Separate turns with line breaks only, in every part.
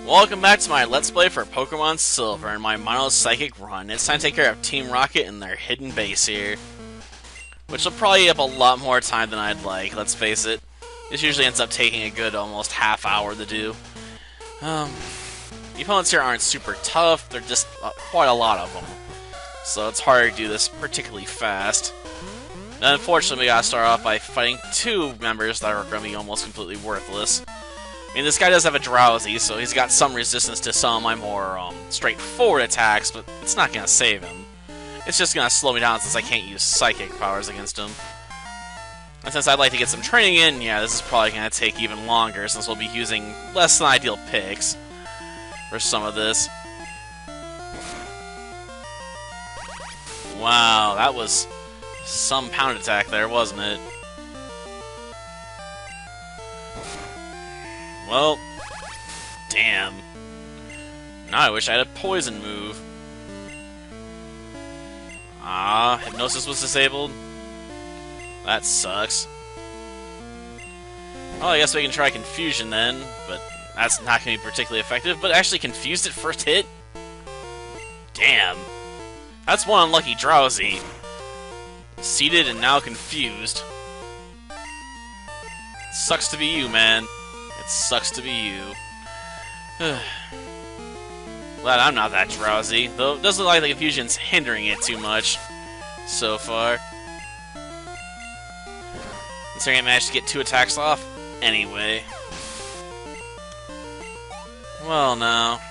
Welcome back to my Let's Play for Pokemon Silver and my Mono Psychic run. It's time to take care of Team Rocket and their hidden base here. Which will probably eat up a lot more time than I'd like, let's face it. This usually ends up taking a good almost half hour to do. The opponents here aren't super tough, they're just quite a lot of them. So it's hard to do this particularly fast. And unfortunately, we gotta start off by fighting two members that are going to be almost completely worthless. I mean, this guy does have a Drowsy, so he's got some resistance to some of my more straightforward attacks, but it's not going to save him. It's just going to slow me down since I can't use Psychic powers against him. And since I'd like to get some training in, yeah, this is probably going to take even longer since we'll be using less than ideal picks for some of this. Wow, that was some pound attack there, wasn't it? Well, damn. Now I wish I had a poison move. Ah, Hypnosis was disabled. That sucks. Well, I guess we can try Confusion then, but that's not going to be particularly effective. But actually confused it first hit? Damn. That's one unlucky Drowsy. Seated and now confused. Sucks to be you, man. Sucks to be you. Glad I'm not that drowsy, though it doesn't look like the confusion's hindering it too much so far. Considering I managed to get 2 attacks off anyway. Well, now.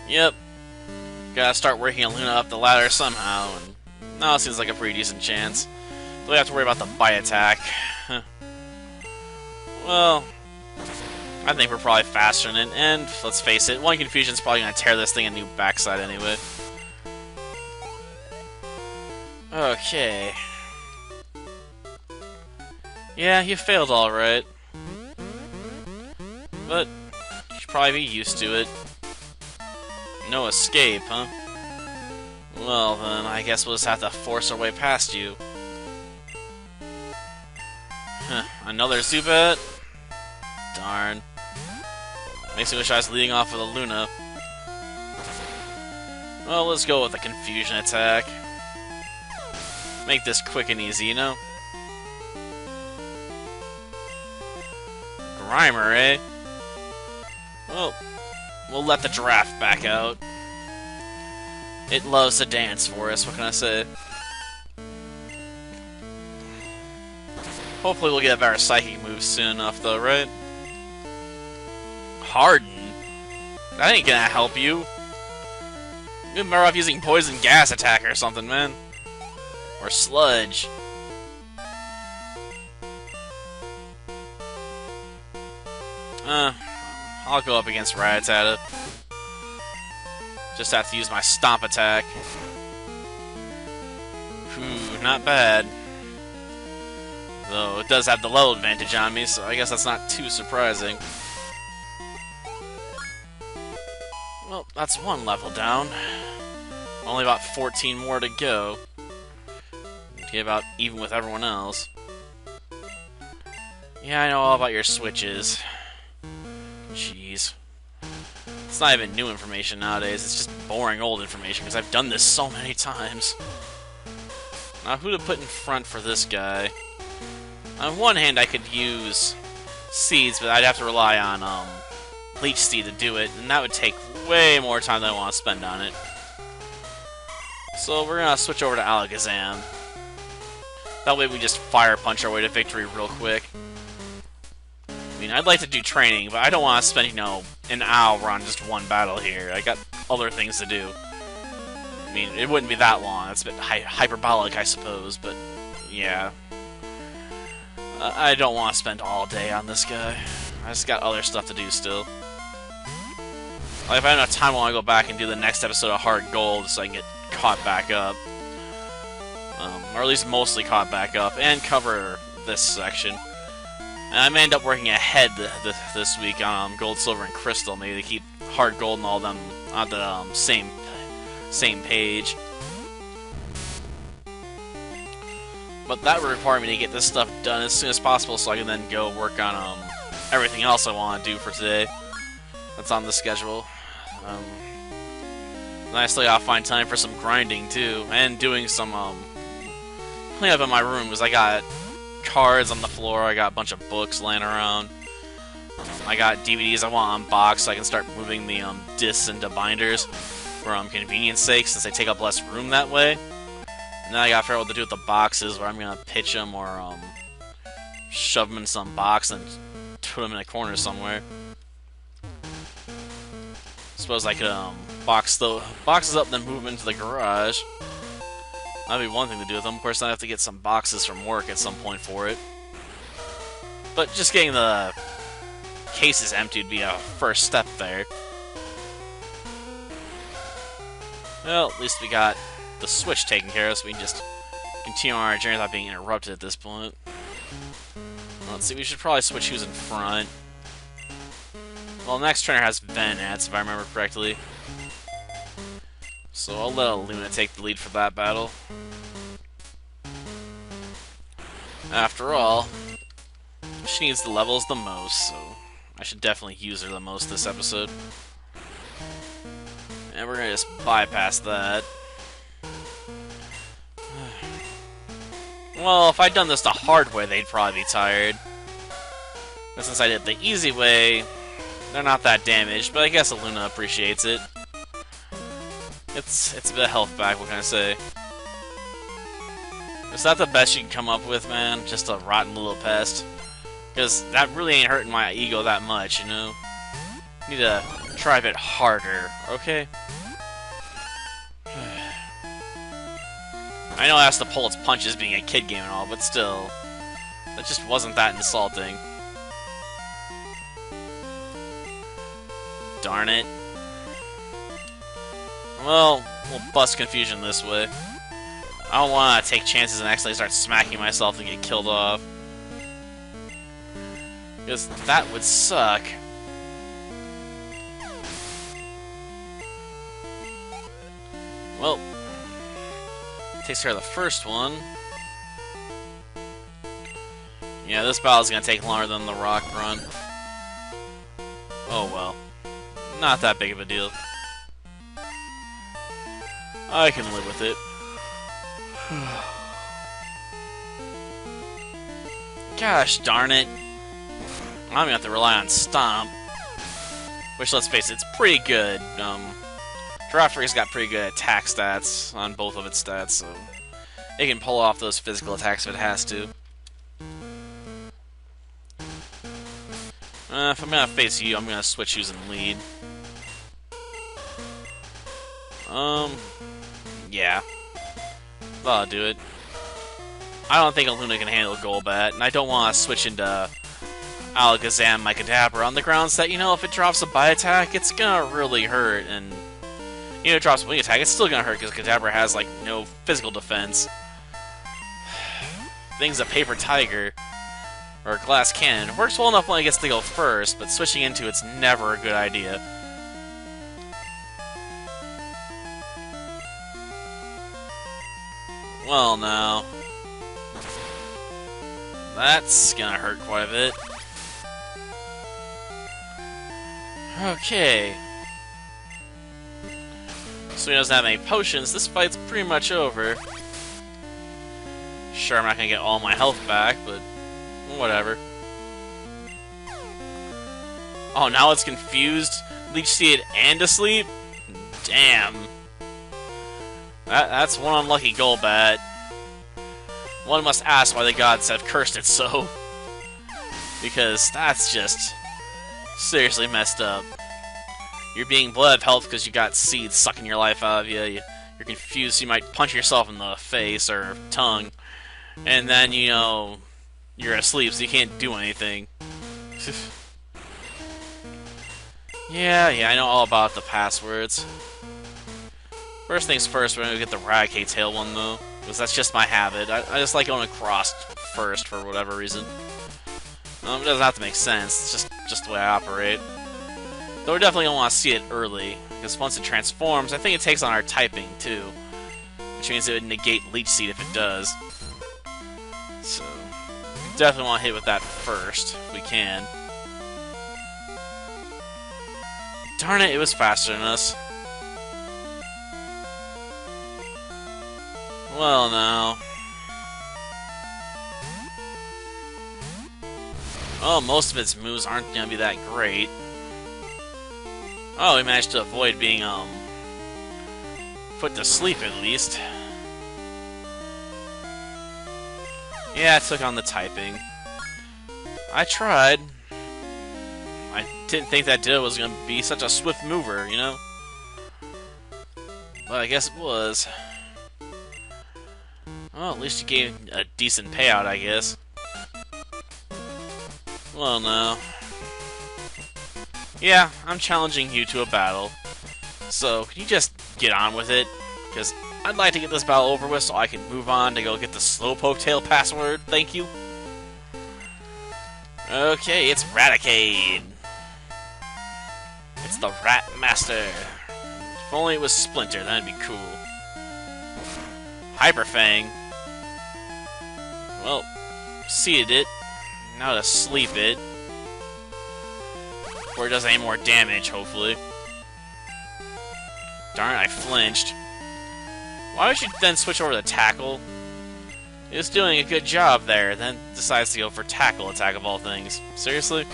Yep. Gotta start working Luna up the ladder somehow, and now it seems like a pretty decent chance. We have to worry about the bite attack. Well, I think we're probably faster than it, and let's face it, one Confusion's probably going to tear this thing a new backside anyway. Okay. Yeah, you failed alright. But you should probably be used to it. No escape, huh? Well, then I guess we'll just have to force our way past you. Another Zubat? Darn. Makes me wish I was leading off with a Luna. Well, let's go with a Confusion attack. Make this quick and easy, you know? Grimer, eh? Well, we'll let the giraffe back out. It loves to dance for us, what can I say? Hopefully we'll get a better Psychic move soon enough, though, right? Harden? That ain't gonna help you. You're better off using Poison Gas Attack or something, man. Or Sludge. I'll go up against Rattata. Just have to use my Stomp attack. Whew, not bad. Though it does have the level advantage on me, so I guess that's not too surprising. Well, that's one level down. Only about 14 more to go. To get about even with everyone else. Yeah, I know all about your switches. Jeez. It's not even new information nowadays, it's just boring old information, because I've done this so many times. Now, who to put in front for this guy? On one hand, I could use Seeds, but I'd have to rely on Leech Seed to do it, and that would take way more time than I want to spend on it. So we're going to switch over to Alakazam. That way we just Fire Punch our way to victory real quick. I mean, I'd like to do training, but I don't want to spend, you know, an hour on just one battle here. I got other things to do. I mean, it wouldn't be that long. It's a bit hyperbolic, I suppose, but yeah. I don't want to spend all day on this guy. I just got other stuff to do still. Like, if I have enough time, I want to go back and do the next episode of Hard Gold so I can get caught back up. Or at least mostly caught back up, and cover this section. And I may end up working ahead this week on Gold, Silver, and Crystal, maybe to keep Hard Gold and all them on the same page. But that would require me to get this stuff done as soon as possible so I can then go work on everything else I want to do for today. That's on the schedule. And I still gotta find time for some grinding too, and doing some cleanup in my room because I got cards on the floor, I got a bunch of books laying around. I got DVDs I want unboxed so I can start moving the discs into binders for convenience sake since they take up less room that way. And then I gotta figure out what to do with the boxes, where I'm gonna pitch them or shove them in some box and put them in a corner somewhere. Suppose I could box the boxes up and then move them into the garage. That'd be one thing to do with them. Of course, I have to get some boxes from work at some point for it. But just getting the cases empty would be a first step there. Well, at least we got the switch taken care of, so we can just continue on our journey without being interrupted at this point. Let's see, we should probably switch who's in front. Well, the next trainer has Venats, if I remember correctly. So I'll let Luna take the lead for that battle. After all, she needs the levels the most, so I should definitely use her the most this episode. And we're gonna just bypass that. Well, if I'd done this the hard way, they'd probably be tired. But since I did it the easy way, they're not that damaged, but I guess Luna appreciates it. It's a bit of health back, what can I say? Is that the best you can come up with, man? Just a rotten little pest? Because that really ain't hurting my ego that much, you know? Need to try a bit harder, okay? I know it has to pull its punches being a kid game and all, but still, that just wasn't that insulting. Darn it. Well, we'll bust confusion this way. I don't want to take chances and actually start smacking myself and get killed off. Because that would suck. Well, takes care of the first one. Yeah, this battle's gonna take longer than the rock run. Oh well. Not that big of a deal. I can live with it. Gosh darn it. I'm gonna have to rely on Stomp. Which, let's face it, it's pretty good. Giraffe's got pretty good attack stats on both of its stats, so it can pull off those physical attacks if it has to. If I'm gonna face you, I'm gonna switch who's in lead. Yeah. That'll do it. I don't think Luna can handle Golbat, and I don't want to switch into Alakazam my Kadabra on the grounds that, you know, if it drops a bite attack, it's gonna really hurt, and you know, it drops a wing attack, it's still gonna hurt because Kadabra has, like, no physical defense. Thing's a paper tiger, or a glass cannon. It works well enough when it gets to go first, but switching into it's never a good idea. Well, now. That's gonna hurt quite a bit. Okay. So he doesn't have any potions. This fight's pretty much over. Sure, I'm not gonna get all my health back, but whatever. Oh, now it's confused? Leech Seed and asleep? Damn. That's one unlucky Golbat. One must ask why the gods have cursed it so. Because that's just seriously messed up. You're being bled of health because you got seeds sucking your life out of you. You're confused, you might punch yourself in the face or tongue. And then, you know, you're asleep, so you can't do anything. Yeah, I know all about the passwords. First things first, we're gonna get the Raticate Tail one, though. Because that's just my habit. I just like going across first for whatever reason. It doesn't have to make sense, it's just the way I operate. Though we're definitely gonna want to see it early, because once it transforms, I think it takes on our typing, too. Which means it would negate Leech Seed if it does. definitely want to hit with that first, if we can. Darn it, it was faster than us. Well, now. Oh, most of its moves aren't going to be that great. Oh, we managed to avoid being, put to sleep at least. Yeah, I took on the typing. I tried. I didn't think that Ditto was going to be such a swift mover, you know? But I guess it was. Well, at least you gave a decent payout, I guess. Well, no. Yeah, I'm challenging you to a battle. So, can you just get on with it? Because I'd like to get this battle over with so I can move on to go get the Slowpoke Tail password. Thank you. Okay, it's Raticate. It's the Rat Master. If only it was Splinter, that'd be cool. Hyper Fang. Well, seeded it. Now to sleep it. Before it does any more damage, hopefully. Darn it, I flinched. Why would you then switch over to Tackle? It was doing a good job there, then decides to go for Tackle attack of all things. Seriously?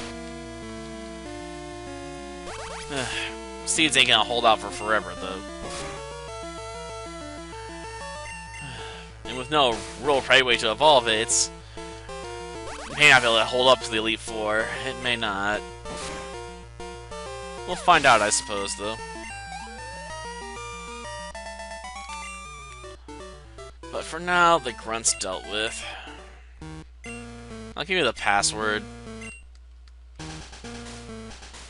Seeds ain't gonna hold out for forever, though. And with no real right way to evolve it, it may not be able to hold up to the Elite Four. It may not. We'll find out, I suppose, though. But for now, the Grunt's dealt with. I'll give you the password.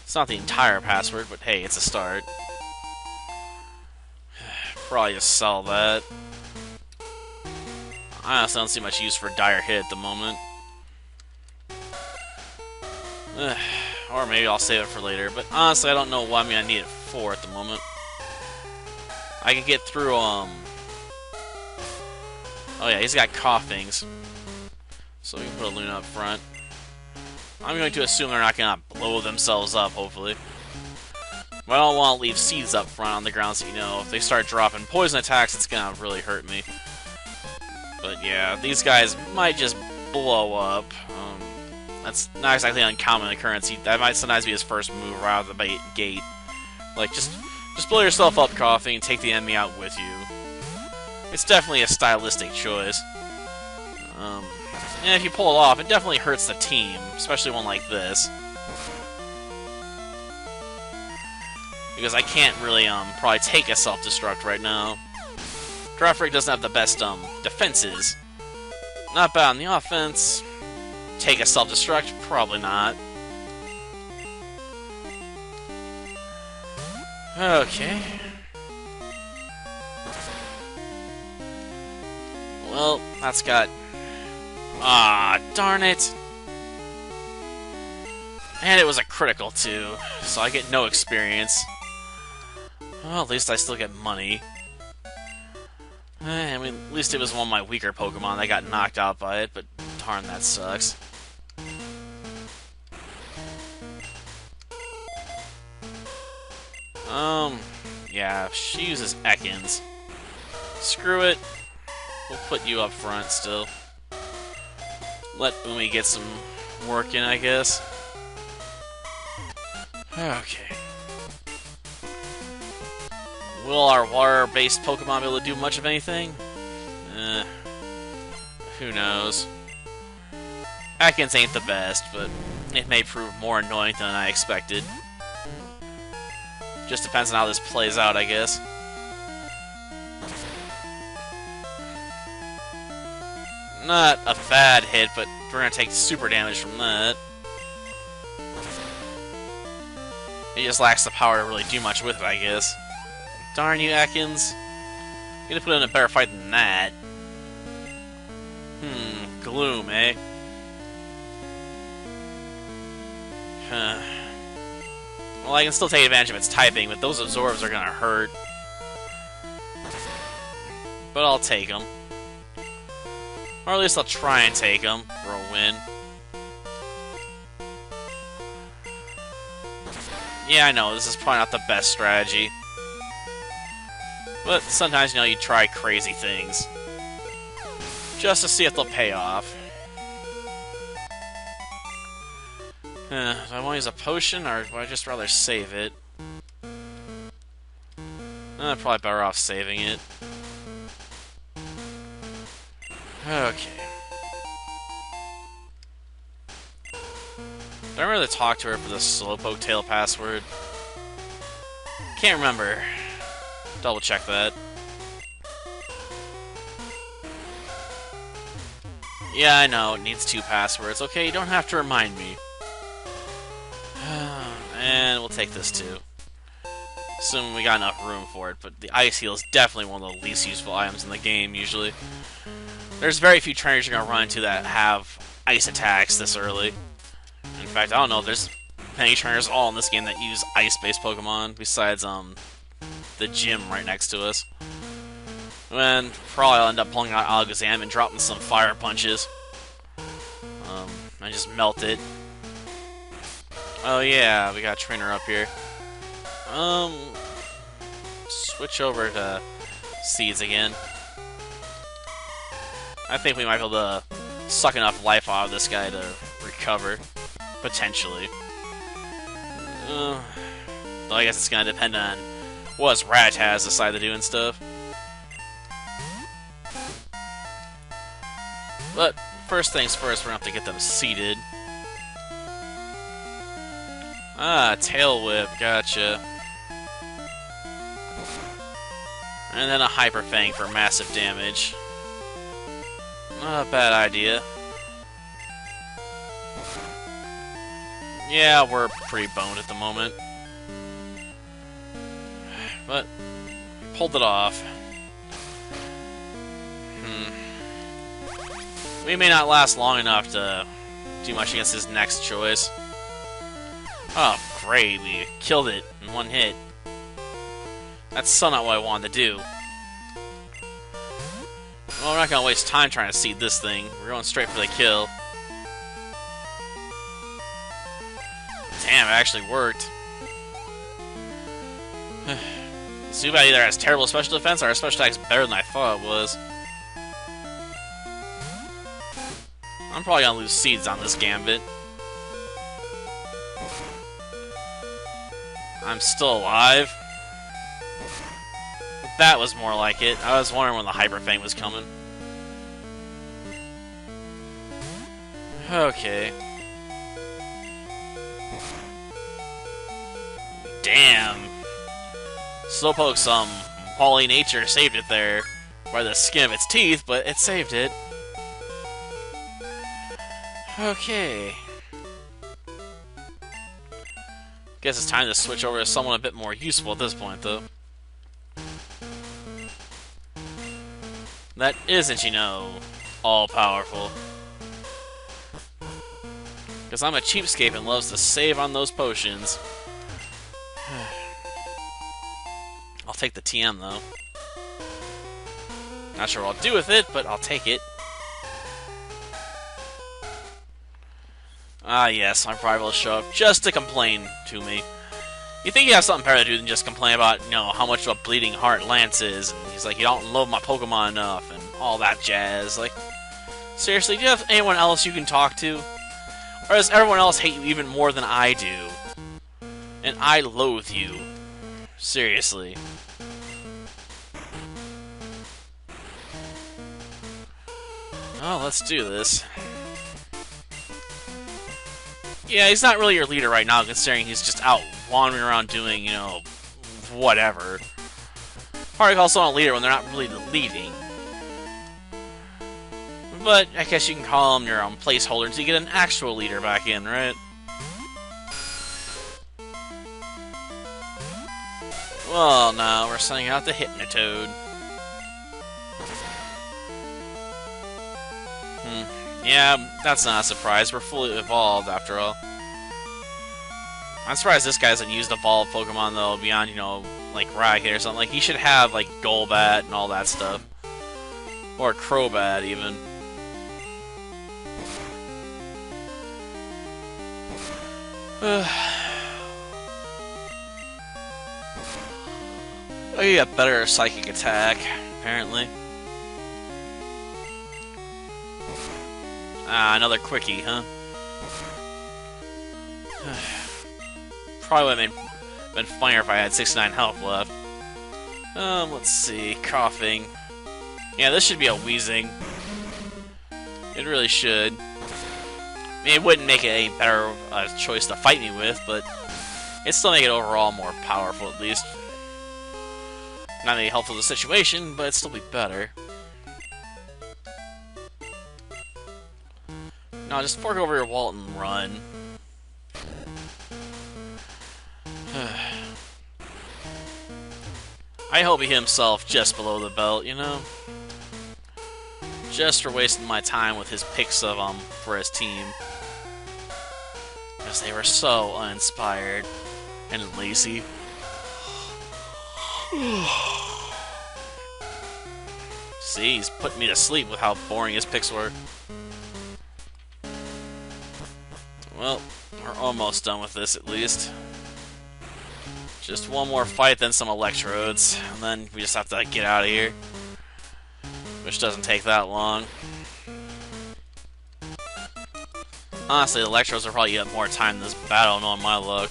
It's not the entire password, but hey, it's a start. Probably just sell that. I honestly don't see much use for Dire Hit at the moment. Or maybe I'll save it for later, but honestly I don't know what I'm gonna need it for at the moment. I can get through, oh yeah, he's got coughings. So we can put a Luna up front. I'm going to assume they're not gonna blow themselves up, hopefully. But I don't want to leave seeds up front on the ground so you know, if they start dropping poison attacks, it's gonna really hurt me. But yeah, these guys might just blow up. That's not exactly an uncommon occurrence. That might sometimes be his first move right out of the gate. Like, just blow yourself up coughing and take the enemy out with you. It's definitely a stylistic choice. And if you pull it off, it definitely hurts the team, especially one like this. Because I can't really, probably take a self-destruct right now. Drafric doesn't have the best, defenses. Not bad on the offense. Take a self-destruct? Probably not. Okay. Well, that's got... Ah, darn it! And it was a critical, too, so I get no experience. Well, at least I still get money. I mean, at least it was one of my weaker Pokemon that got knocked out by it, but darn, that sucks. Yeah, she uses Ekans. Screw it. We'll put you up front still. Let Umi get some work in, I guess. Okay. Will our water-based Pokemon be able to do much of anything? Who knows. Ekans ain't the best, but it may prove more annoying than I expected. Just depends on how this plays out, I guess. Not a bad hit, but we're gonna take super damage from that. It just lacks the power to really do much with it, I guess. Darn you, Ekans. You're gonna put in a better fight than that. Gloom, eh? Huh. Well, I can still take advantage of its typing, but those absorbs are gonna hurt. But I'll take them. Or at least I'll try and take him for a win. Yeah, I know, this is probably not the best strategy. But sometimes, you know, you try crazy things. Just to see if they'll pay off. Do I want to use a potion, or would I just rather save it? Probably better off saving it. Okay. Do I remember to talk to her for the Slowpoke Tail password? Can't remember. Double check that. Yeah, I know, it needs 2 passwords. Okay, you don't have to remind me. And we'll take this too. Assuming we got enough room for it, but the Ice Heal is definitely one of the least useful items in the game, usually. There's very few trainers you're going to run into that have ice attacks this early. In fact, I don't know if there's many trainers at all in this game that use ice-based Pokemon, besides the gym right next to us. And probably I'll end up pulling out Alakazam and dropping some fire punches. And just melt it. Oh yeah, we got a trainer up here. Switch over to Seeds again. I think we might be able to suck enough life out of this guy to recover. Potentially. Though I guess it's gonna depend on what Rattaz decide to do and stuff. But first things first, we're gonna have to get them seated. Ah, Tail Whip, gotcha. And then a Hyper Fang for massive damage. Not a bad idea. Yeah, we're pretty boned at the moment. But, pulled it off. We may not last long enough to do much against his next choice. Oh, great, we killed it in one hit. That's still not what I wanted to do. Well, we're not gonna waste time trying to seed this thing. We're going straight for the kill. Damn, it actually worked. Zubat either has terrible special defense or our special attack's better than I thought it was. I'm probably gonna lose Seeds on this Gambit. I'm still alive. That was more like it. I was wondering when the Hyper Fang was coming. Okay. Damn. Slowpoke's Wally Nature saved it there by the skin of its teeth, but it saved it. Okay. Guess it's time to switch over to someone a bit more useful at this point, though. That isn't, you know, all-powerful. Because I'm a cheapskate and loves to save on those potions. I'll take the TM, though. Not sure what I'll do with it, but I'll take it. Ah, yes, my pride will show up just to complain to me. You think you have something better to do than just complain about, you know, how much of a bleeding heart Lance is, and he's like, you don't love my Pokemon enough, and all that jazz. Like, seriously, do you have anyone else you can talk to? Or does everyone else hate you even more than I do? And I loathe you. Seriously. Oh, let's do this. Yeah, he's not really your leader right now, considering he's just out wandering around doing, you know, whatever. Hard to call someone a leader when they're not really leading. But I guess you can call him your placeholder until you get an actual leader back in, right? Well, now we're sending out the Hypnotoad. Yeah, that's not a surprise. We're fully evolved, after all. I'm surprised this guy hasn't used evolved Pokemon, though, beyond, you know, like Racket or something. Like, he should have, like, Golbat and all that stuff. Or Crobat, even. Oh, you got better psychic attack, apparently. Ah, another quickie, huh? Probably would have been funnier if I had 69 health left. Let's see. Coughing. Yeah, this should be a wheezing. It really should. I mean, it wouldn't make it any better choice to fight me with, but it'd still make it overall more powerful, at least. Not any helpful to the situation, but it'd still be better. No, just fork over your wallet and run. I hope he hit himself just below the belt, you know? Just for wasting my time with his picks of them for his team. Because they were so uninspired and lazy. See, he's putting me to sleep with how boring his picks were. Well, we're almost done with this at least. Just one more fight, then some electrodes, and then we just have to get out of here. Which doesn't take that long. Honestly, the electrodes will probably get more time in this battle, knowing my luck.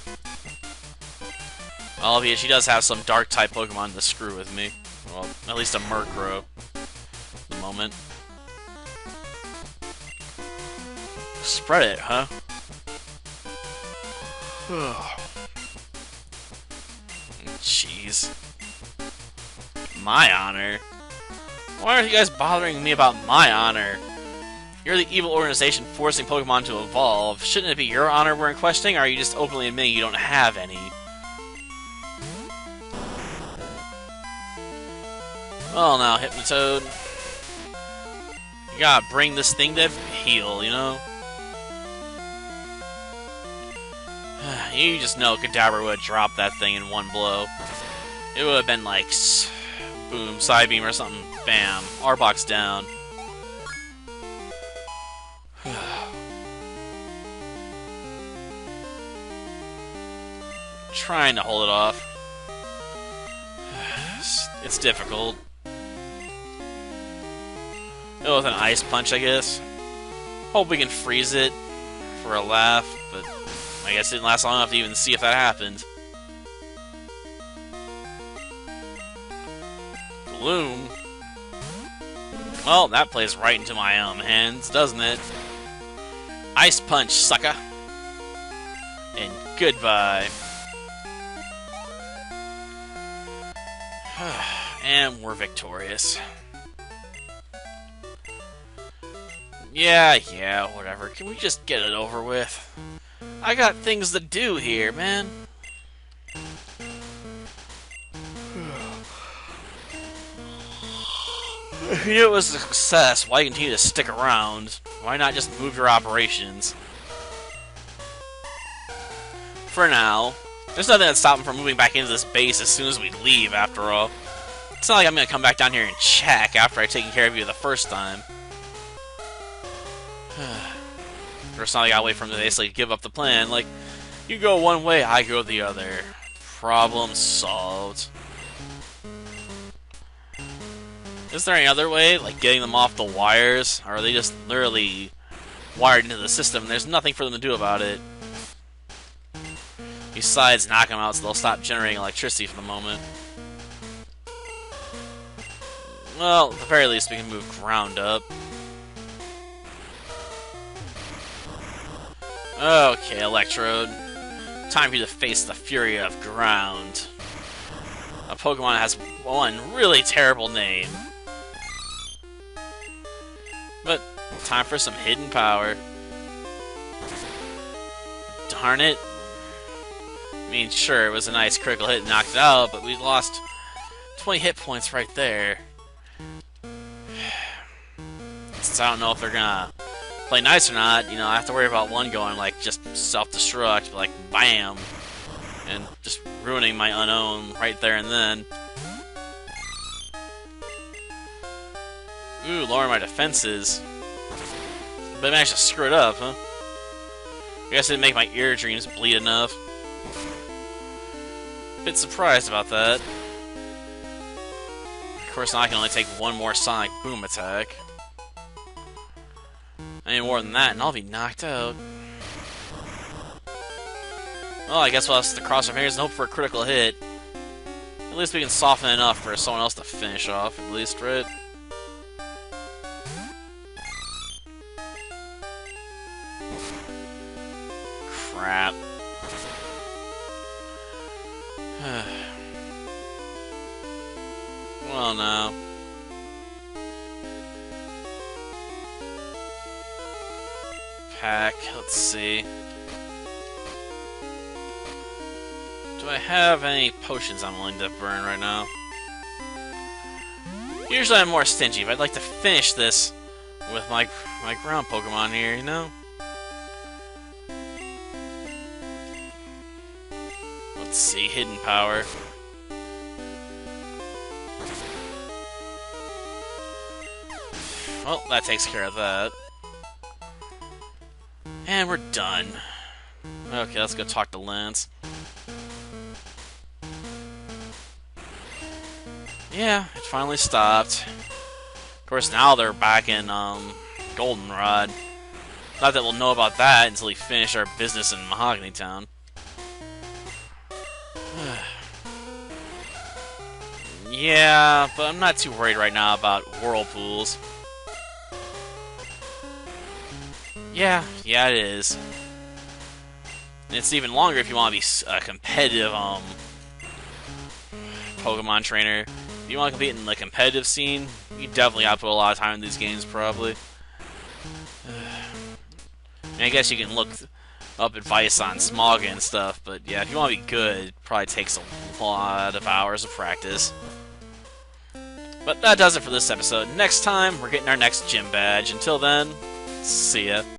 Albeit, she does have some dark-type Pokemon to screw with me. Well, at least a Murkrow. At the moment. Spread it, huh? Jeez. My honor? Why aren't you guys bothering me about my honor? You're the evil organization forcing Pokemon to evolve. Shouldn't it be your honor we're questioning, or are you just openly admitting you don't have any? Well, now, Hypnotoad. You gotta bring this thing to heal, you know? You just know Kadabra would have dropped that thing in one blow. It would have been like, boom, Psybeam or something, bam, Arbok's down. Trying to hold it off. It's difficult. Go with an Ice Punch, I guess. Hope we can freeze it for a laugh, but I guess it didn't last long enough to even see if that happened. Gloom. Well, that plays right into my own hands, doesn't it? Ice Punch, sucker. And goodbye. And we're victorious. Yeah, whatever. Can we just get it over with? I got things to do here, man. If you knew it was a success, why continue to stick around? Why not just move your operations? For now. There's nothing that's stopping from moving back into this base as soon as we leave, after all. It's not like I'm gonna come back down here and check after I've taken care of you the first time. It's not like I gotta wait for him to basically give up the plan. Like, you go one way, I go the other. Problem solved. Is there any other way? Like getting them off the wires? Or are they just literally wired into the system and there's nothing for them to do about it? Besides knock them out so they'll stop generating electricity for the moment. Well, at the very least we can move ground up. Okay, Electrode. Time for you to face the fury of ground. A Pokemon has one really terrible name. But, time for some hidden power. Darn it. I mean, sure, it was a nice critical hit and knocked it out, but we lost 20 hit points right there. Since I don't know if they're gonna play nice or not, you know, I have to worry about one going, like, just self-destruct, like, bam, and just ruining my unown right there and then. Ooh, lowering my defenses. But I managed to screw it up, huh? I guess it didn't make my eardrums bleed enough. Bit surprised about that. Of course, now I can only take one more sonic boom attack. Any more than that, and I'll be knocked out. Well, I guess we'll have to cross our fingers and hope for a critical hit. At least we can soften enough for someone else to finish off, at least, right? Crap. Well, no. Pack, let's see. Do I have any potions I'm willing to burn right now? Usually I'm more stingy, but I'd like to finish this with my ground Pokemon here, you know? Let's see, hidden power. Well, that takes care of that. And we're done. Okay, let's go talk to Lance. Yeah, it finally stopped. Of course, now they're back in Goldenrod. Not that we'll know about that until we finish our business in Mahogany Town. Yeah, but I'm not too worried right now about whirlpools. Yeah, it is. And it's even longer if you want to be a competitive Pokemon trainer. If you want to compete in the competitive scene, you definitely have to put a lot of time in these games, probably. I guess you can look up advice on Smog and stuff, but yeah, if you want to be good, it probably takes a lot of hours of practice. But that does it for this episode. Next time, we're getting our next gym badge. Until then, see ya.